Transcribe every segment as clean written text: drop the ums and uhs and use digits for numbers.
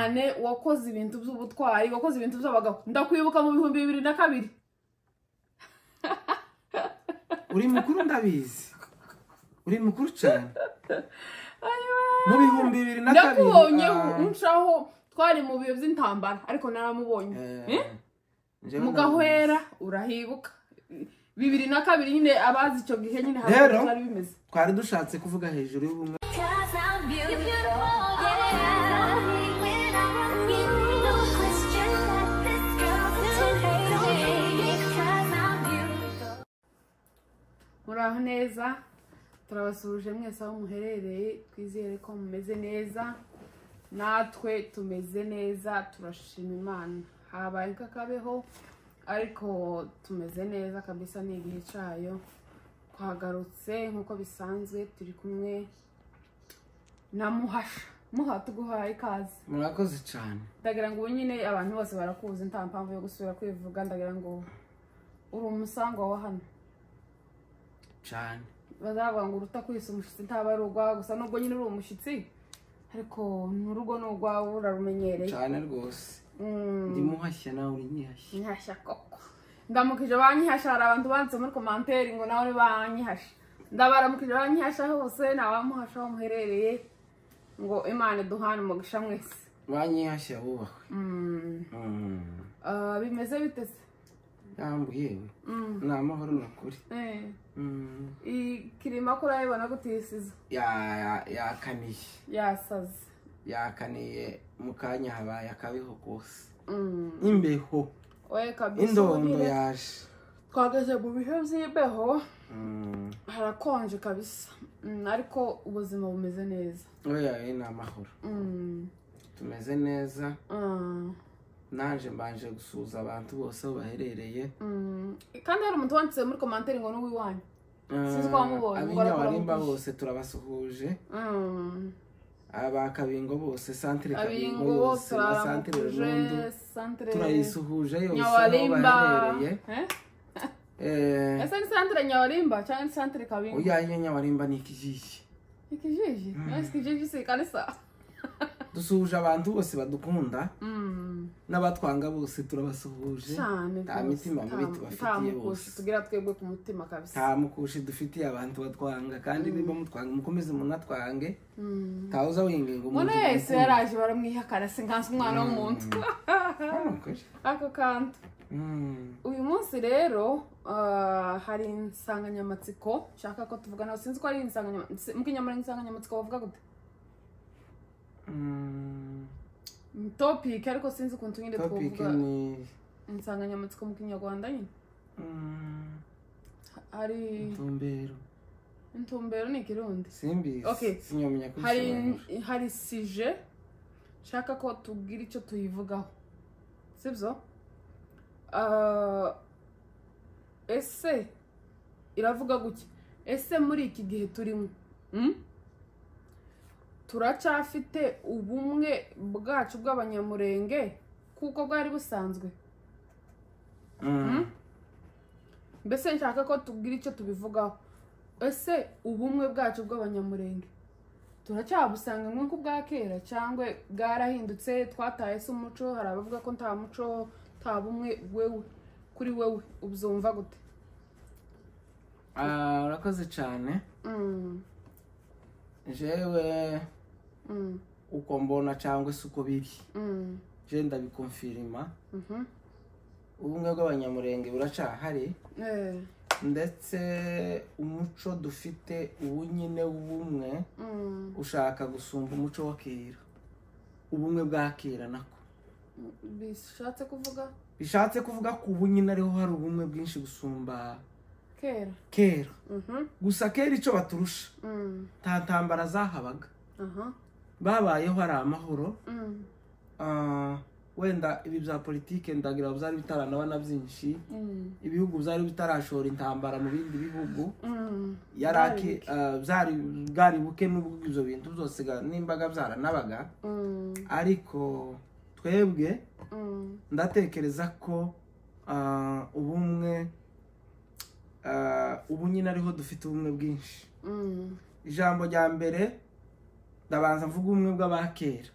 ane wakoze ibintu by'ubutwari wakoze ibintu by'abagabo ndakwibuka mu 2002 uri mukuru ndabizi uri mukuru cyane mu 2002 ndakubonye unshaho twari mu biyo by'intambara ariko naramubonye mugahwera urahibuka 2002 nyine abazi icyo gihe nyine hari bimeze twari dushatse kuvuga hejuru y'ubumwe muraho neza turabasuje mwese aho muherereye twizere ko mumeze neza natwe tumeze neza turashima Imana habaye kakabeho ariko tumeze neza kabisa ni igihe cyayo twagarutse nkuko bisanzwe turi kumwe na muha tuguhaye ikaze murakoze cyane ndagira ngo nyine abantu bose barakuze nta mpamvu yo gusubira kwivuga ndagira ngo uri umusangwa wa hano cyane bazavuga ngo uruta kwisa umushitsi ntaba ari urwawe gusa nubwo nyine uri umushitsi ariko n'urugo n'urwawe urarumenyereye cyane rwose ndi muhashya nawe uri nyihashya nyihashya koko ndamukije banyihasha hari abantu banditse muri commentaire ngo nawe banyihasha ndabaramukije banyihasha hose nabamuhasha aho muherereye ngo Imana duhane umugisha mwese banyihashya bubahwe bimeze bitese yambuye ni amahoro nakuri ikirima ko urayibona gutisiza yakaniye yasaze yakaniye mu kanya habaye akabeho kose imbeho kabisa indondo yaje twageze mu bihe by'imbeho harakonje kabisa ariko ubuzima bumeze neza oya ni amahoro tumeze neza nanje mbanje gusuza abantu bose aho baherereye kandi hari umuntu wanditse muri commentaire ngo n'uwiwanyu sinzi ko wamubonye abinyawarimba bose turabasuhuje abakabingo bose centre kabingo yose centre Rundo turayisuhuje yose aho baherereye ese ni centre Nyawarimba cyangwa centre Kabingo oya Nyawarimba ni ikijiji ikijiji se kanisa dusuhuje abantu bose badukunda n'abatwanga bose turabasuhuje nta mitima mibi tubafitiye bose tugira twebwe ku mutima kabisa nta mukushi dufitiye abantu batwanga kandi niba mutwanga mukomeze munatwange tawuza winge ngo umuntu wese yaraje baramwihakana sinkanse umwana w'umuntu ako kantu uyu munsi rero hari insanganyamatsiko nshaka ko tuvugana sinzi ko ari insanganyamatsiko mukinyamara insanganyamatsiko bavuga gute topic ariko sinzi ukuntu nyine twovuga insanganyamatsiko mu Kinyarwanda nyine hari intumbero ni Kirundi simbizi okay sinyomenya ko hari sije shaka ko tugira icyo tuyivugaho sibyo ese iravuga guki ese muri iki gihe turimo turacafite ubumwe bwacu bw'abanyamurenge kuko bwari busanzwe mbese nshaka ko tugira icyo tubivugaho ese ubumwe bwacu bw'abanyamurenge turacyabusanga nk'uko bwa kera cyangwa bwarahindutse twataye se umuco hari abavuga ko nta muco nta bumwe wewe kuri wewe ubyumva gute urakoze cyane jewe uko mbona cyangwa se uko biri je ndabikonfirima ubumwe bw'abanyamurenge buracahari ndetse umuco dufite ubu nyine w'ubumwe ushaka gusumba umuco wa kera ubumwe bwa kera nako bishatse kuvuga ko ubu nyine ariho hari ubumwe bwinshi gusumba kera gusa kera icyo baturusha nta ntambara zahabaga babayeho hari amahoro wenda ibi bya politike ndagira byari bitaranabana byinshi ibihugu byari bitarashora intambara mu bindi bihugu yarake bwari buke n'ubwo ibyo bintu byose n'imbaga byaranabaga ariko twebwe ndatekereza ko ubumwe ubu nyine ariho dufite ubumwe bwinshi ijambo rya mbere ndabanza mvuga ubumwe bw'abakera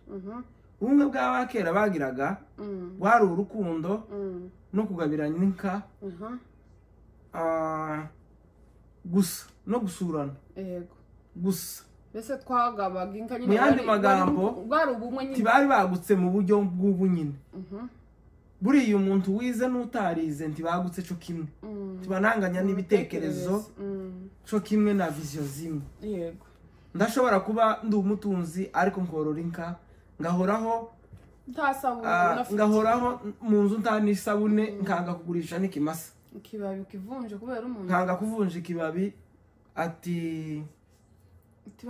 ubumwe bw'abakera bagiraga wari urukundo no kugabirana inka gusa no gusurana yego gusa mbese twagabaga inka nyine mu yandi magambo bwari ubumwe nyine tibari bagutse mu buryo bw'ubu nyine buriya umuntu wize n'utarize ntibagutse cyo kimwe tibananganya n'ibitekerezo cyo kimwe na vision zimwe yego ndashobora kuba ndi umutunzi ariko nkorora inka ngahoraho ngahoraho mu nzu ntanisabune nkanga kugurisha n'ikimasa ikibabi kivunje kubera umuntu nkanga kuvunja ikibabi ati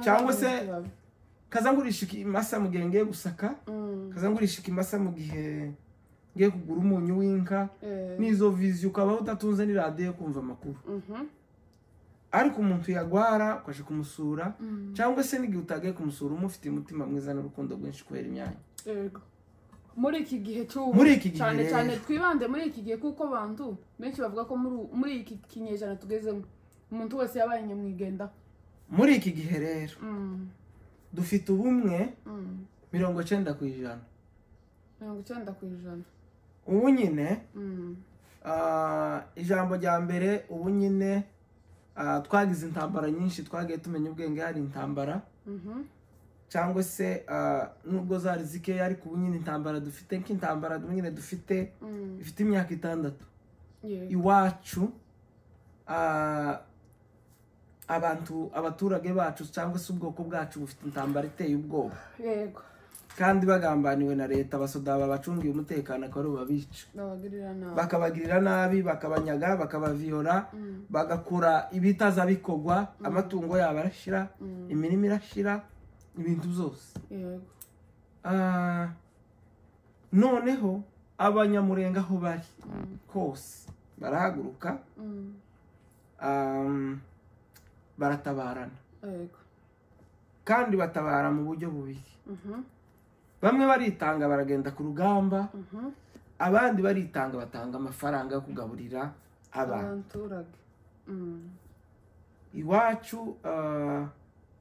cyangwa se kaza ngurisha ikimasa mu gihe ngiye gusaka kaza ngurisha ikimasa mu gihe ngiye kugura umunyu w'inka n'izo vision ukabaho utatunze ni radio kumva amakuru ariko umuntu yagwara ukaje kumusura cyangwa se n'igihe utagiye kumusura umufite umutima mwiza n'urukundo rwinshi kubera imyanya yego muri iki gihe cyane cyane twibande muri iki gihe kuko bantu benshi bavuga ko muri iki kinyejana tugezemo umuntu wese yabaye nyamwigenda muri iki gihe rero dufite ubumwe 90%. 90%. ubu nyine ijambo rya mbere ubu nyine twagize intambara nyinshi twagiye tumenya ubwenge hari intambara cyangwa se nubwo zari zikeya ariko ubu nyine intambara dufite nk'intambara nyine dufite ifite imyaka 6 iwacu abaturage bacu cyangwa se ubwoko bwacu bufite intambara iteye ubwoba yego kandi bagambaniwe na leta abasoda babacungiye umutekano akaba babica bakabagirira nabi bakabanyaga bakabaviyora bagakora ibitaza bikogwa amatungo yabo arashira imirimo irashira ibintu byose noneho abanyamurenga aho bari kose barahaguruka baratabarana kandi batabara mu buryo bubiri bamwe baritanga baragenda ku rugamba abandi baritanga batanga amafaranga yo kugaburira abaturage iwacu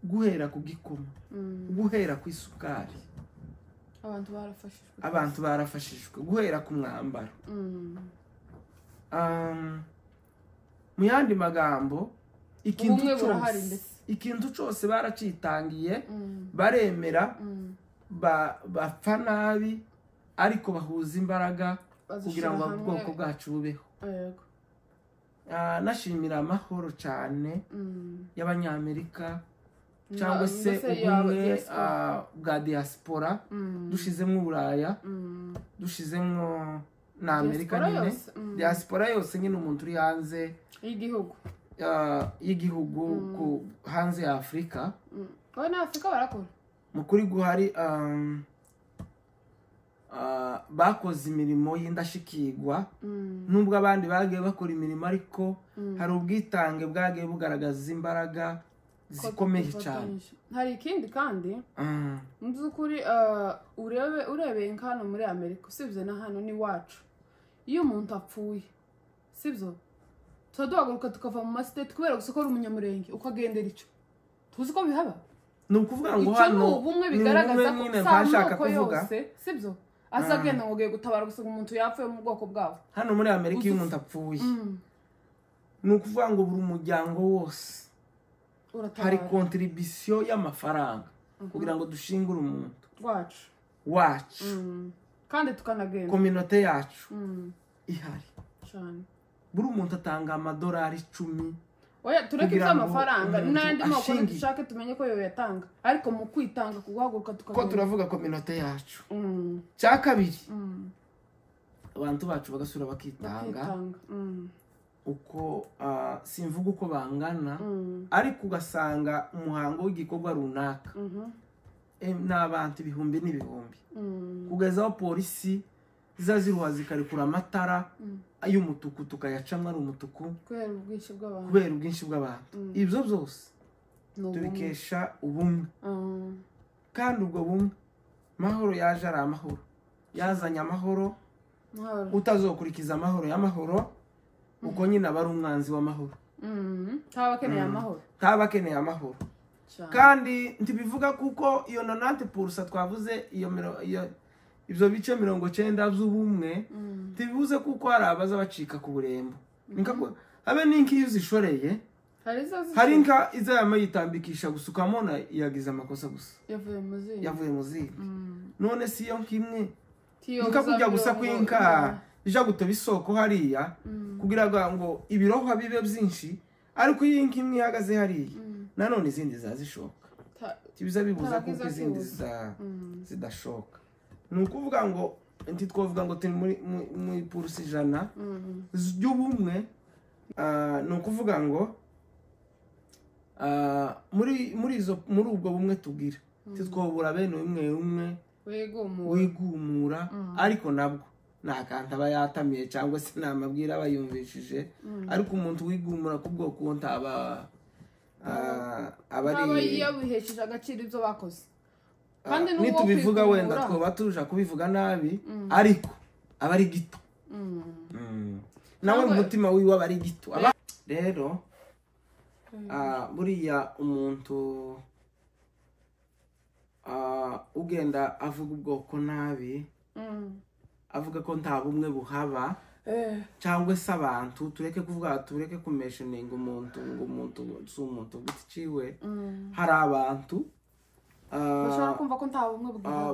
guhera ku gikoma guhera ku isukari abantu barafashijwe guhera ku mwambaro mu yandi magambo ikintu cyose baracitangiye baremera bapfa nabi ariko bahuza imbaraga kugira ngo ubwoko bwacu bubeho nashimira amahoro cyane y'abanyamerika cyangwa se ubumwe bwa diaspora dushizemo Buraya dushizemo na Amerika nyine diaspora yose nyine umuntu uri hanze y'igihugu hanze ya Afrika Afrika barakora mukuri guhari bakoze imirimo y'indashikirwa nubwo abandi bagiye bakora imirimo ariko hari ubwitange bwagiye bugaragaza imbaraga zikomeye cyane hari ikindi kandi nzi ukuri urebeye nk'hano muri Amerika usibye na hano ni wacu iyo umuntu apfuye sibyo tuhaguruka tukava mu masiteti kubera gusa ko ari umunyamurenge ukagendera icyo tuzi ko bihaba ni ukuvuga ngo hano ubumwe bigaragaza ko sa amoko yose sibyo azagenda ngo ugiye gutabara gusa umuntu yapfuye mu bwoko bwabo hano muri Amerika iyo umuntu apfuye ni ukuvuga ngo buri umuryango wose hari contribution y'amafaranga kugira ngo dushingure umuntu wacu kandi tukanagenda community yacu ihari cyane buri umuntu atanga amadolari 10 oya tureke iby'amafaranga n'andi moko dushake tumenye ko yo yatanga ariko mu kwitanga kuguhaguruka ko turavuga community yacu cya kabiri abantu bacu bagasura bakitanga uko simvuga uko bangana ariko ugasanga umuhango w'igikorwa runaka n'abantu ibihumbi n'ibihumbi kugezaho polisi ziza ziruha zikarekura amatara y'umutuku tukayacamwa ari umutuku kubera ubwinshi bw'abantu ibyo byose tubikesha ubumwe kandi ubwo bumwe mahoro yaje ari amahoro yazanye amahoro utazokurikiza amahoro y'amahoro uko nyine aba ari umwanzi w'amahoro taba akeneye amahoro taba akeneye amahoro kandi ntibivuga kuko iyo 90% twavuze ibyo bice 90 by'ubumwe ntibivuze kuko hari abaza bacika ku burembo habe n'inkiyo zishoreye hari inka izayama yitambikisha gusukamo na yagize amakosa gusa yavuye mu zindi none si yo nkimwe inka kujya gusa kw'inka ija gutoba isoko hariya kugira ngo ibirohwa bibe byinshi ariko iyi inka imwe ihagaze hariya nanone izindi zazishoka kibiza bibuza kuko izindi zidashoka ni ukuvuga ngo twavuga ngo turi muri purusi 100 y'ubumwe ni ukuvuga ngo muri ubwo bumwe tugira twobura bene umwe wigumura ariko nabwo ntakanta aba yatamiye cyangwa se namabwira aba yumvishije ariko umuntu wigumura ku bwoko ntaba abari yabihesheje agaciro ibyo bakoze kandi n'ubwo tubivuga wenda twoba tuja kubivuga nabi ariko aba ari gito nawe mu mutima wiwe aba ari gito rero buriya umuntu ugenda avuga ubwoko nabi avuga ko nta bumwe buhaba cyangwa se abantu tureke kuvuga tureke kumeshoninga umuntu ngo umuntu si umuntu giti ciwe hari abantu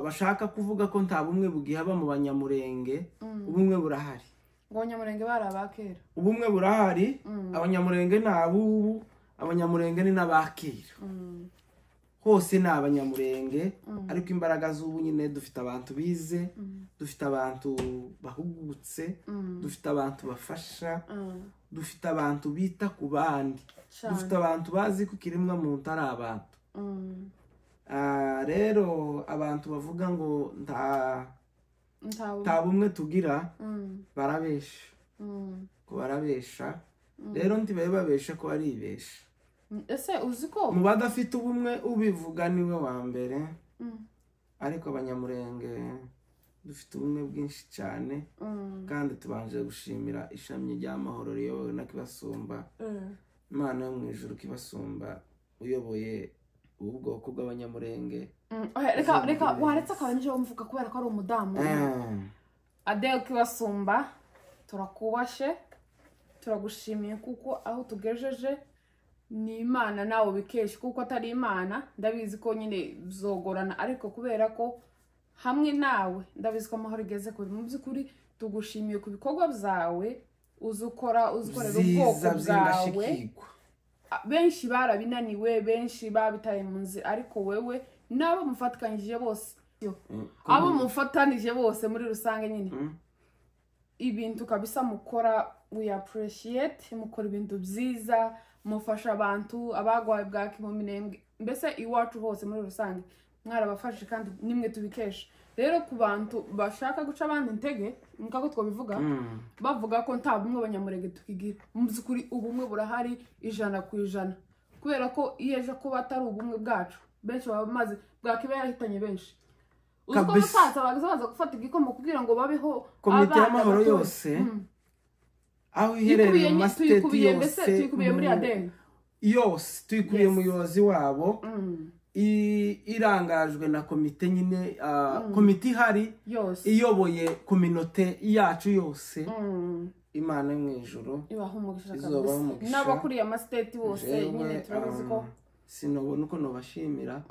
bashaka kuvuga ko nta bumwe bugihaba mu banyamurenge ubumwe burahari abanyamurenge bari abakera ubumwe burahari abanyamurenge ni abubu abanyamurenge ni n'abakera hose ni abanyamurenge ariko imbaraga z'ubu nyine dufite abantu bize dufite abantu bahugutse dufite abantu bafasha dufite abantu bita ku bandi dufite abantu bazi ko kiremwa muntu ari abantu rero abantu bavuga ngo nta bumwe tugira barabesha ko barabesha rero ntibabe babesha ko baribesha ese uzi ko mu badafite ubumwe ubivuga niwe wa mbere ariko abanyamurenge dufite ubumwe bwinshi cyane kandi tubanje gushimira ishami ry'amahoro riyobowe na Kibasumba Imana yo mu ijuru Kibasumba uyoboye ubu bwoko bw'abanyamurenge reka waretse akabanje bamuvuga kubera ko ari umudamu Adele Kibasumba turakubashe turagushimiye kuko aho tugejeje ni Imana nawe bikesha kuko atari Imana ndabizi ko nyine bizogorana ariko kubera ko hamwe nawe ndabizi ko amahoro igeze kuri mu by'ukuri tugushimiye ku bikorwa byawe ukorera ubwoko bwawe benshi barabinaniwe benshi babitaye mu nzira ariko wewe nabo mufatikanyije bose abo mufatanije bose muri rusange nyine ibintu kabisa mukora we appreciate mukora ibintu byiza mufasha abantu abagwaye bwaki mu minembwe mbese iwacu hose muri rusange mwarabafashe kandi nimwe tubikesha rero ku bantu bashaka guca abandi intege nkako twabivuga bavuga ko nta bumwe abanyamurenge tukigira mu by'ukuri ubumwe burahari 100% kubera ko iyo ejo kuba atari ubumwe bwacu benshi baba bamaze bwakiba yarahitanye benshi uko basaza bagaza gufata igikomo kugira ngo babeho komite y'amahoro yose aho iherereye mu masiteti yose tuyikubiye muri Adele yose tuyikubiye umuyobozi wabo irangajwe na komite nyine komite ihari iyoboye kominote yacu yose Imana yo mu ijuru ibaho umugisha kabisa n'abakuriye amasiteti bose nyine turabizi ko sinobona uko nobashimira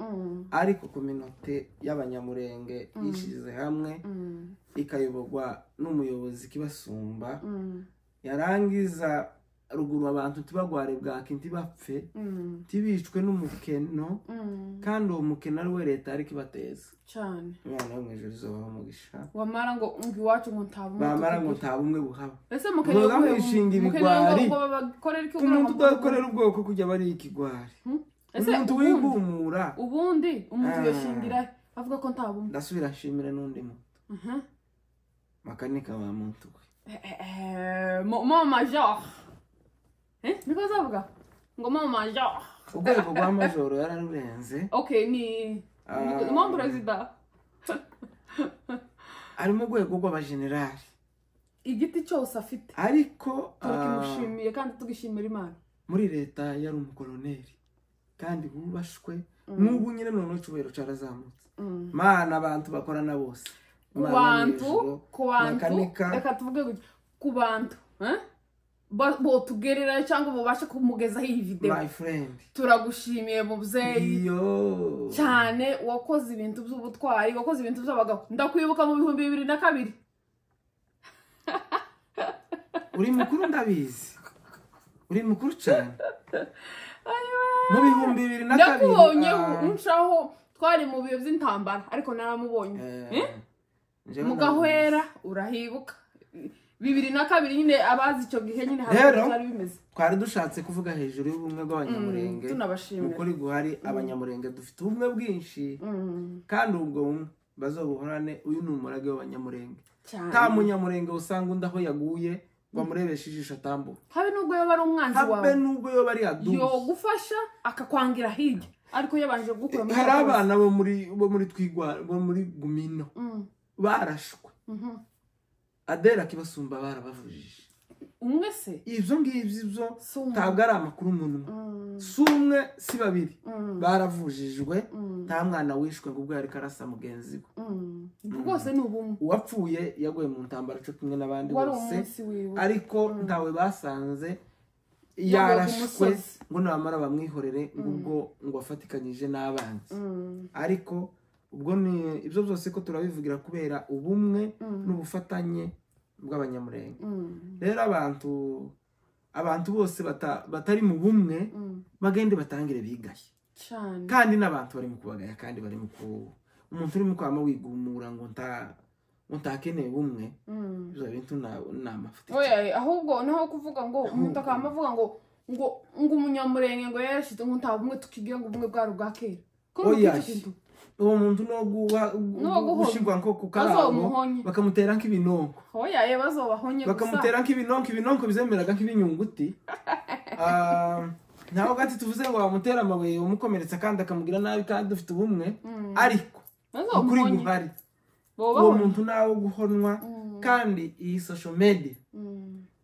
ariko kominote y'abanyamurenge yishize hamwe ikayoborwa n'umuyobozi Kibasumba yarangiza ruguru abantu tibagware bwaki ntibapfe tibicwe n'umukeno kandi uwo mukeno ari we leta ariko ibateza cyane Imana yo mu ijuru izobaho umugisha wamara ngo iwacu ngo bamara ngo nta bumwe buhaba ese mukeno mwishinga ibigwari umuntu udakorera ubwoko kujya bari ikigwari umuntu wigumura ubundi umuntu yoshingira avuga ko nta bumwe ndasubira nshimire n'undi muntu makanika wa muntu Mama Major niko zavuga ngo Mama Major ubwego bwa majoro yararurenze okay ni mama president ari mu rwego rw'abagenerali igiti cyose afite ariko tukimushimiye kandi tugishimira Imana muri leta yari umukoloneli kandi bubashwe n'ubu nyine none cyubero carazamutse mana abantu bakorana bose ku bantu reka tuvuge gutya ku bantu bo tugerera cyangwa mubashe kumugezaho iyi video my friend turagushimiye mubyeyi cyane wakoze ibintu by'ubutwari wakoze ibintu by'abagabo ndakwibuka mu 2002 uri mukuru ndabizi uri mukuru cyane mu 2002 ndakubonye unshaho twari mu biyo by'intambara ariko naramubonye mugahwera urahibuka 2002 nyine abazi icyo gihe nyine hari bimeze twari dushatse kuvuga hejuru y'ubumwe bw'abanyamurenge tunabashimira ukuri guhari abanyamurenge dufite ubumwe bwinshi kandi ubwo bumwe bazobuhorane uyu ni umurage w'abanyamurenge nta munyamurenge usanga undi aho yaguye bamurebesha ijisho atambuka habe nubwo yoba ari umwanzi wawe habe nubwo yoba ari aduye yo gufasha akakwangira hirya ariko yabanje gukura hari abana bo muri twigwa bo muri gumino barashwe Adera kibasumba barabavujije umwe se ivyo ngivyo ntabwo ari amakuru umuntu sumwe si babiri baravujijwe nta mwana wishwe ngo ubwo yari karasa mugenzi we rwose ni ubumwe uwapfuye yaguye mu ntambara cyo kimwe n'abandi bose ariko ntawe basanze yarashwe ngo namara bamwihorere ngubwo ngo afatikanyije n'abanzi ariko ubwo ni ibyo byose ko turabivugira kubera ubumwe n'ubufatanye bw'abanyamurenge rero abantu bose batari mu bumwe bagende batangire bigaye kandi n'abantu bari mu kubagaya kandi bari mu umuntu uri mu kwama wigumura ngo ntakeneye bumwe ibyo bintu n'amafuti ahubwo naho kuvuga ngo umuntu akaba avuga ngo umunyamurenge ngo yarashyize ngo nta bumwe tukigira ngo ubumwe bwari ubwa kera uwo muntu no gushigwa nko kukarabo bakamutera nk'ibinonko bakamutera nk'ibinonko bizemeraga nk'ibinyunguti naho gati tuvuze ngo bamutera amabuye umukomeretsa kandi akamugira nabi kandi dufite ubumwe ariko ukuri guhari uwo muntu nawe guhonwa kandi iyi social media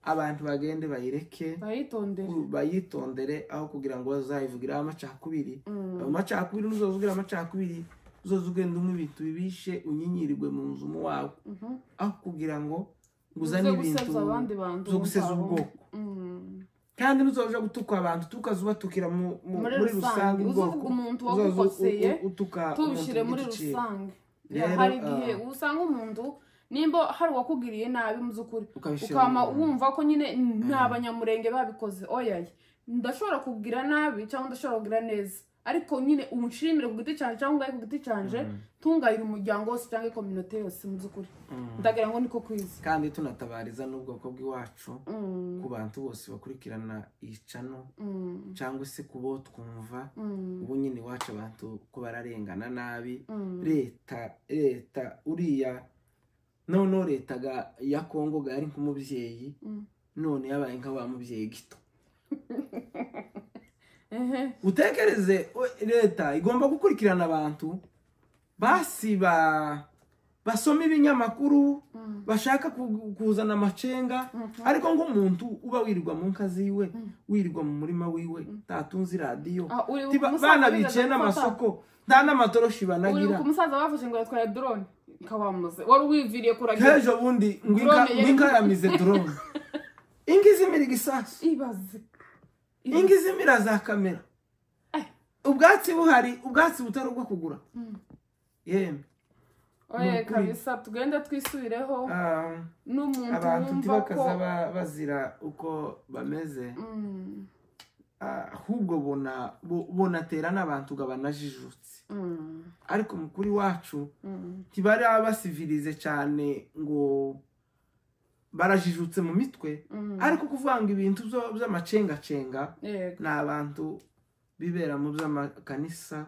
abantu bagende bayireke bayitondere aho kugira ngo bazayivugira amacakubiri amacakubiri nuzovugira amacakubiri uzozugenda umwe ibintu bibishe unyinyirigwe mu nzu mu wawe aho kugira ngo nguzane ibintu zo guseza ubwoko kandi nuzoje gutuka abantu tukazubatukira muri rusange ubwoko utuka tubishire muri rusange hari igihe usanga umuntu nimba hari wakugiriye nabi muzukuri ukama wumva ko nyine n'abanyamurenge babikoze oyaye ndashobora kugira nabi cyangwa ndashobora kugira neza ariko nyine unshimire ku giti cyanje cyangwa ku giti cyanje tungayira umuryango wose cyangwa community yose muzukuri ndagira ngo niko kwiza kandi tunatabariza n'ubwoko bw'iwacu ku bantu bose bakurikirana icano cyangwa se kubo twumva ubu nyine iwacu abantu ko bararengana nabi leta uriya none leta ya Kongo gari nk'umubyeyi none yabaye nka wa mubyeyi gito utekereze leta igomba gukurikirana abantu basi basoma ibinyamakuru bashaka kuzana amacenga ariko ngo umuntu uba wirirwa mu nkazi yiwe wirirwa mu murima wiwe tatunzi radio bana bice n'amasoko nta n'amatoroshi banagira umusaza bafashe ngo yatwaye drone kabamuze wari wiviriye kuragira hejo bundi ngwinka yamize drone ingize mirigisasi ibaze ingize mira za kamera ubwatsi buhari ubwatsi butari bwo kugura yemwe oye kabisa tugenda twisubireho n'umuntu abantu ntibakaza bazira uko bameze ahubwo bonatera n'abantu gabanajijutse ariko mukuri wacu ntibari abasivilize cyane ngo barajijutse mu mitwe ariko kuvanga ibintu by'amacengacenga n'abantu bibera mu by'amakanisa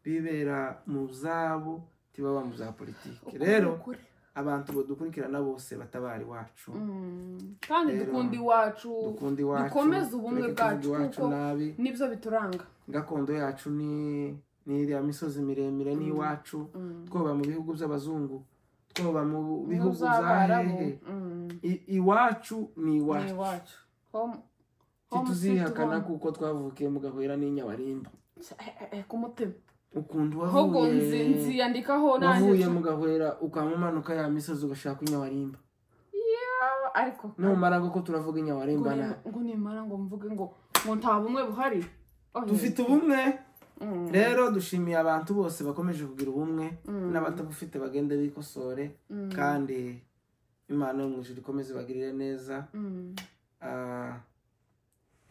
bibera mu zabo tibaba mu za politike rero abantu bodukurikirana bose batabari wacu kandi dukundi wacu dukomeze ubumwe bwacu kuko nibyo bituranga gakondo yacu ni iriya misozi miremire ni iwacu twoba mu bihugu by'abazungu twoba mu bihugu bya hehe iwacu ni iwacu tituzihakana kuko twavukiye mu Gahwera n'Inyabarimba ku mutima ukuntu ahubwo wavuye nziyandikaho wavuye mu Gahwera ukamumanuka ya misozi ugashaka Inyawarimba ariko numara ko turavuga Inyawarimba na ngo nimara ngo mvuge ngo nta bumwe buhari dufite ubumwe rero dushimiye abantu bose bakomeje kugira ubumwe n'abatabufite bagende bikosore kandi Imana yo mu ijuru ikomeze bagirire neza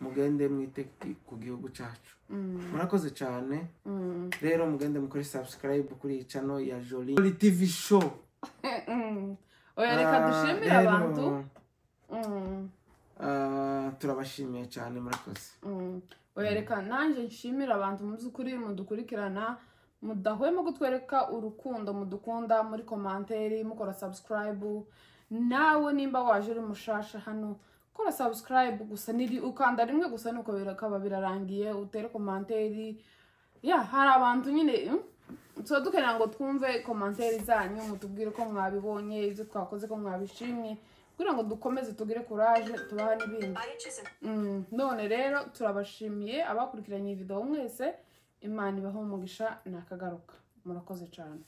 mugende mwite ku gihugu cyacu murakoze cyane rero mugende mukore subscribe kuri iyi channel ya Jolie TV show oya reka dushimire abantu turabashimiye cyane murakoze oya reka nanjye nshimira abantu mu by'ukuri mudukurikirana mudahwema gutwereka urukundo mudukunda muri komanteri mukora subscribe nawe nimba waje uri mushasha hano kora subscribe gusa niri ukanda rimwe gusa nuko birakaba birarangiye utere komanteri hari abantu nyine tuba dukenera ngo twumve komanteri zanyu mutubwire ko mwabibonye ibyo twakoze ko mwabishimye kugira ngo dukomeze tugire courage tubaha n'ibindi none rero turabashimiye abakurikiranye video mwese Imana ibaho umugisha nakagaruka murakoze cyane